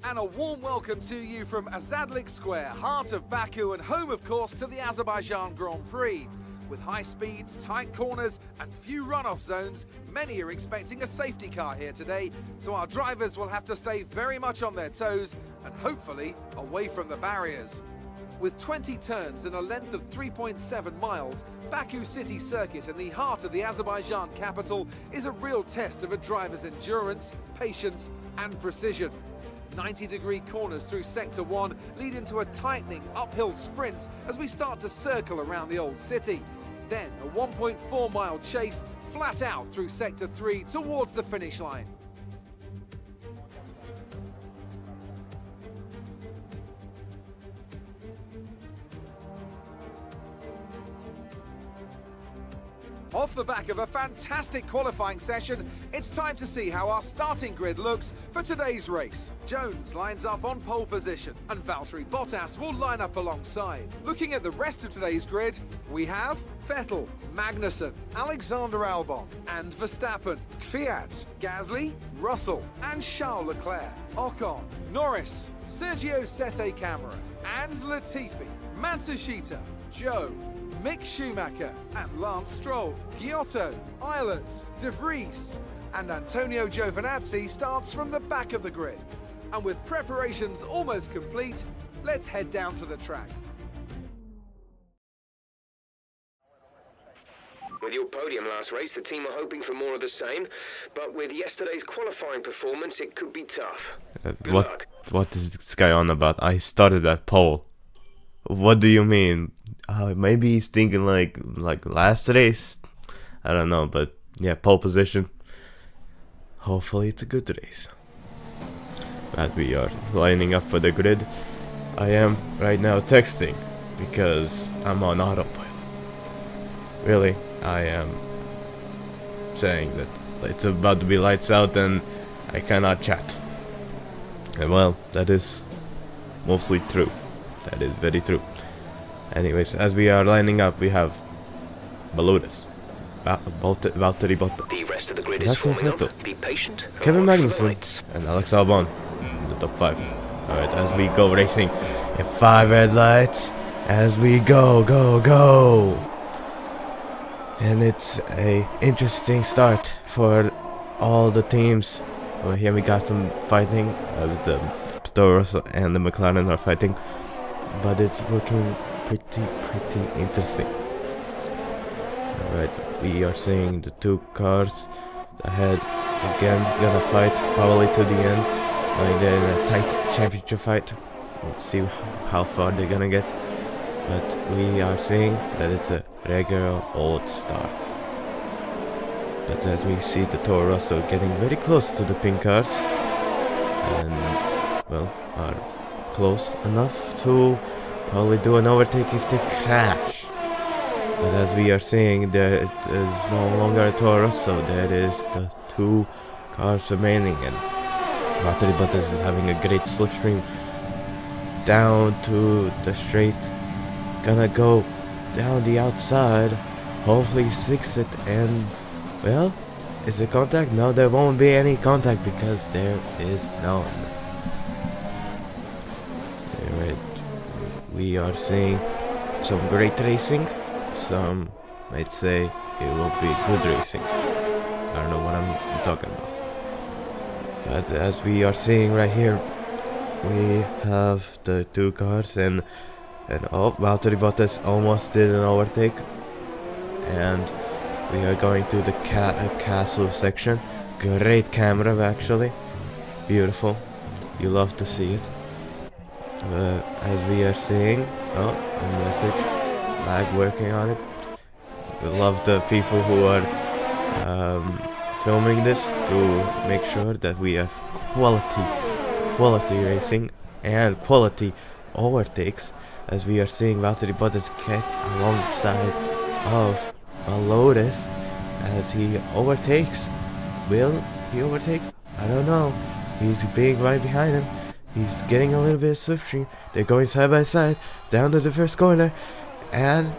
And a warm welcome to you from Azadlik Square, heart of Baku and home, of course, to the Azerbaijan Grand Prix. With high speeds, tight corners and few runoff zones, many are expecting a safety car here today, so our drivers will have to stay very much on their toes and hopefully away from the barriers. With 20 turns and a length of 3.7 miles, Baku City Circuit in the heart of the Azerbaijan capital is a real test of a driver's endurance, patience and precision. 90-degree corners through Sector 1 lead into a tightening uphill sprint as we start to circle around the old city. Then a 1.4-mile chase flat out through Sector 3 towards the finish line. Off the back of a fantastic qualifying session, it's time to see how our starting grid looks for today's race. Jones lines up on pole position and Valtteri Bottas will line up alongside. Looking at the rest of today's grid, we have Vettel, Magnussen, Alexander Albon and Verstappen, Kvyat, Gasly, Russell and Charles Leclerc, Ocon, Norris, Sergio Sette Camara and Latifi, Matsushita, Joe, Mick Schumacher and Lance Stroll, Giotto, Eilert, De Vries and Antonio Giovinazzi starts from the back of the grid. And with preparations almost complete, let's head down to the track. With your podium last race, the team are hoping for more of the same, but with yesterday's qualifying performance, it could be tough. Good luck. What is this guy on about? I started at pole. What do you mean? Maybe he's thinking like last race. I don't know, but yeah, pole position. Hopefully it's a good race. As we are lining up for the grid, I am right now texting because I'm on autopilot. Really, I am saying that it's about to be lights out and I cannot chat. And well, that is mostly true. That is very true. Anyways, as we are lining up, we have Balotis, Valtteri Bottas, the rest of the grid is forming up. Be patient. Kevin Magnussen, and Alex Albon in the top 5. Alright, as we go racing in 5 red lights, as we go. And it's a interesting start for all the teams. Over here we got some fighting, as the Toro Rosso and the McLaren are fighting. But it's looking pretty interesting. Alright, we are seeing the 2 cars ahead again, gonna fight probably to the end. They're in a tight championship fight. Let's see how far they're gonna get. But we are seeing that it's a regular old start. But as we see the Toro Rosso getting very close to the pink cars, and well, are close enough to probably do an overtake if they crash. But as we are seeing, there is no longer a Toro Rosso, there is the 2 cars remaining, and Valtteri Bottas is having a great slipstream down to the straight, gonna go down the outside, hopefully six it, and well, is there contact? No, there won't be any contact because there is none. Alright, we are seeing some great racing. Some might say it will be good racing. I don't know what I'm talking about. But as we are seeing right here, we have the 2 cars and oh, Valtteri Bottas almost did an overtake. And we are going to the castle section. Great camera actually. Beautiful. You love to see it. As we are seeing, oh, a message, lag working on it. We love the people who are filming this to make sure that we have quality racing and quality overtakes. As we are seeing Valtteri Bottas get alongside of Lotus as he overtakes. Will he overtake? I don't know. He's being right behind him. He's getting a little bit of slipstream. They're going side by side down to the first corner, and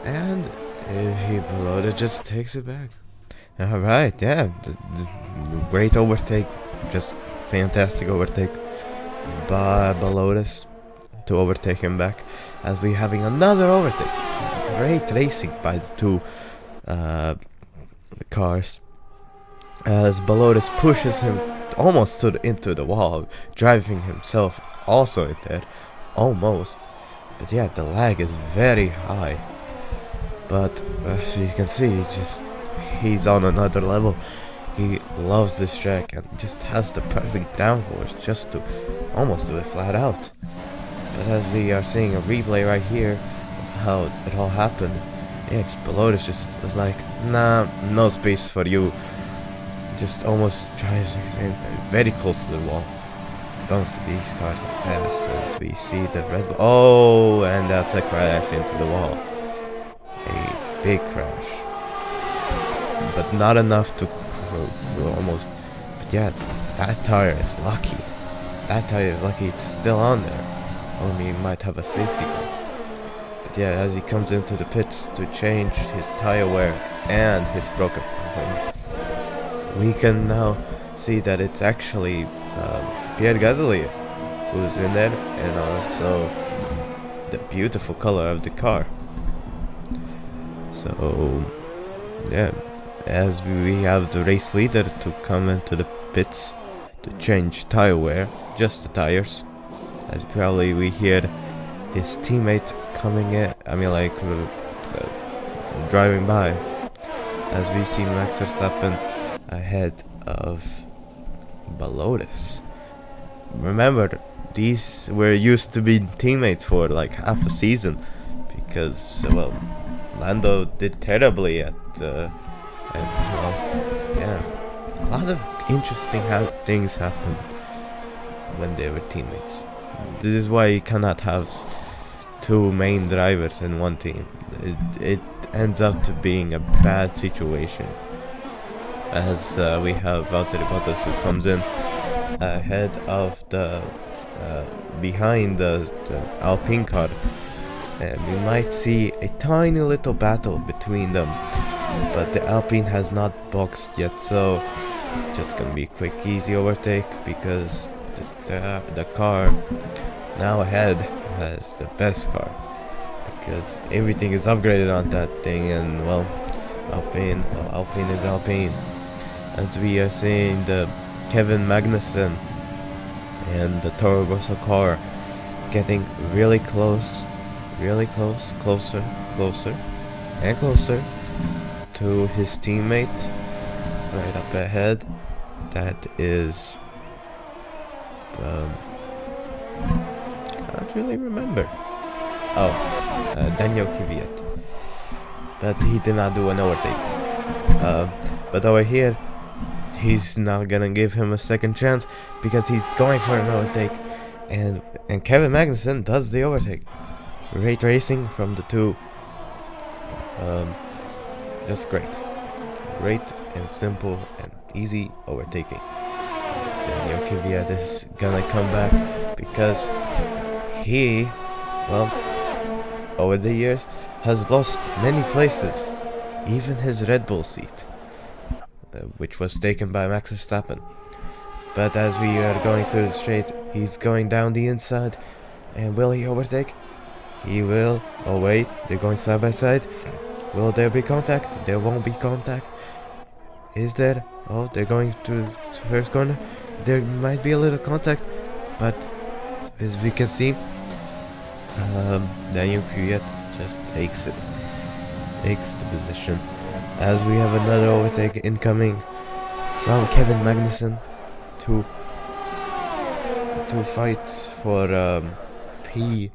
Lotus just takes it back. All right, yeah, great overtake, just fantastic overtake. by Balotis to overtake him back, as we're having another overtake. Great racing by the two cars, as Balotis pushes him almost into the wall, driving himself also in there, almost. But yeah, the lag is very high. But as you can see, he's on another level. He loves this track and just has the perfect downforce just to almost do it flat out. But as we are seeing a replay right here of how it all happened, yeah, Balotis just was like, nah, no space for you. Just almost drives in very close to the wall. Bounce, these cars are fast as we see the Red Bull. Oh, and that's a crash into the wall. A big crash. But not enough to almost. But yeah, that tire is lucky. That tire is lucky it's still on there. Only he might have a safety car. But yeah, as he comes into the pits to change his tire wear and his broken component, we can now see that it's actually Pierre Gasly who's in there, and also the beautiful color of the car. So yeah, as we have the race leader to come into the pits to change tire wear, just the tires, as probably we hear his teammate coming in, driving by, as we see Max Verstappen ahead of Balotis. Remember, these were used to be teammates for like half a season, because well, Lando did terribly at yeah, a lot of interesting things happened when they were teammates. This is why you cannot have two main drivers in one team. It ends up to being a bad situation, as we have Valtteri Bottas who comes in ahead of the behind the Alpine car, and we might see a tiny little battle between them, but the Alpine has not boxed yet, so it's just gonna be a quick easy overtake, because the car now ahead has the best car, because everything is upgraded on that thing, and well, Alpine is Alpine. As we are seeing the Kevin Magnussen and the Toro Rosso car getting really close, closer and closer to his teammate right up ahead. That is can't really remember. Daniel Kvyat, but he did not do an overtake. But over here, he's now gonna give him a second chance, because he's going for an overtake, and Kevin Magnussen does the overtake. Great racing from the two. Just great and simple and easy overtaking. Daniel Kvyat is gonna come back, because he, well, over the years has lost many places, even his Red Bull seat, which was taken by Max Verstappen. But as we are going through the straight, he's going down the inside, and will he overtake? He will. Oh wait, they're going side by side. Will there be contact? There won't be contact. Is there? Oh, they're going to first corner. There might be a little contact, but as we can see, Daniel Kvyat just takes the position, as we have another overtake incoming from Kevin Magnussen to fight for P3,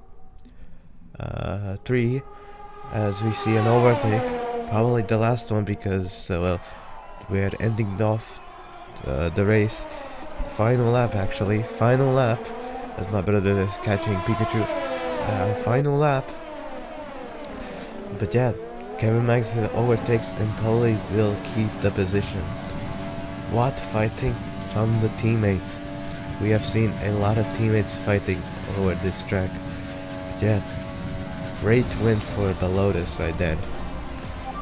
as we see an overtake, probably the last one, because well, we're ending off the race. Final lap, as my brother is catching Pikachu. Final lap. But yeah, Kevin Magnussen overtakes and probably will keep the position. What fighting from the teammates. We have seen a lot of teammates fighting over this track. But yeah, great win for Balotis right there.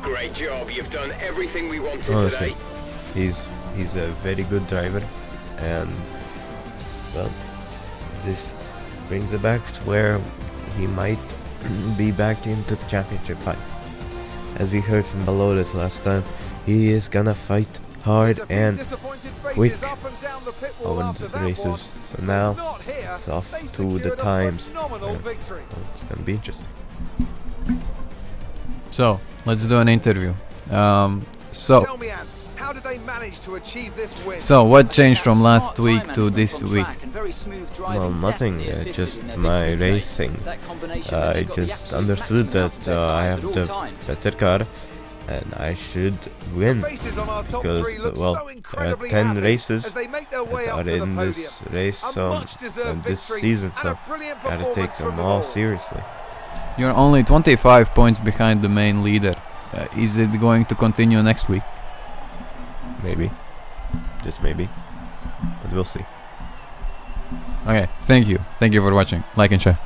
Great job, you've done everything we wanted Honestly, today. he's a very good driver, and well, this brings it back to where he might be back into the championship fight. As we heard from Balotis last time, he is gonna fight hard and quick over the races. So now it's off to the times. It's gonna be interesting. So let's do an interview. Tell me, Ant, how did they manage to achieve this win? So what changed from last week to this week? Well, nothing, just my racing. I just understood that I have the better car and I should win, because, well, there are 10 races that are in this race, so this season, so gotta take them all seriously. You're only 25 points behind the main leader. Is it going to continue next week? Maybe. Just maybe. But we'll see. Okay, thank you. Thank you for watching. Like and share.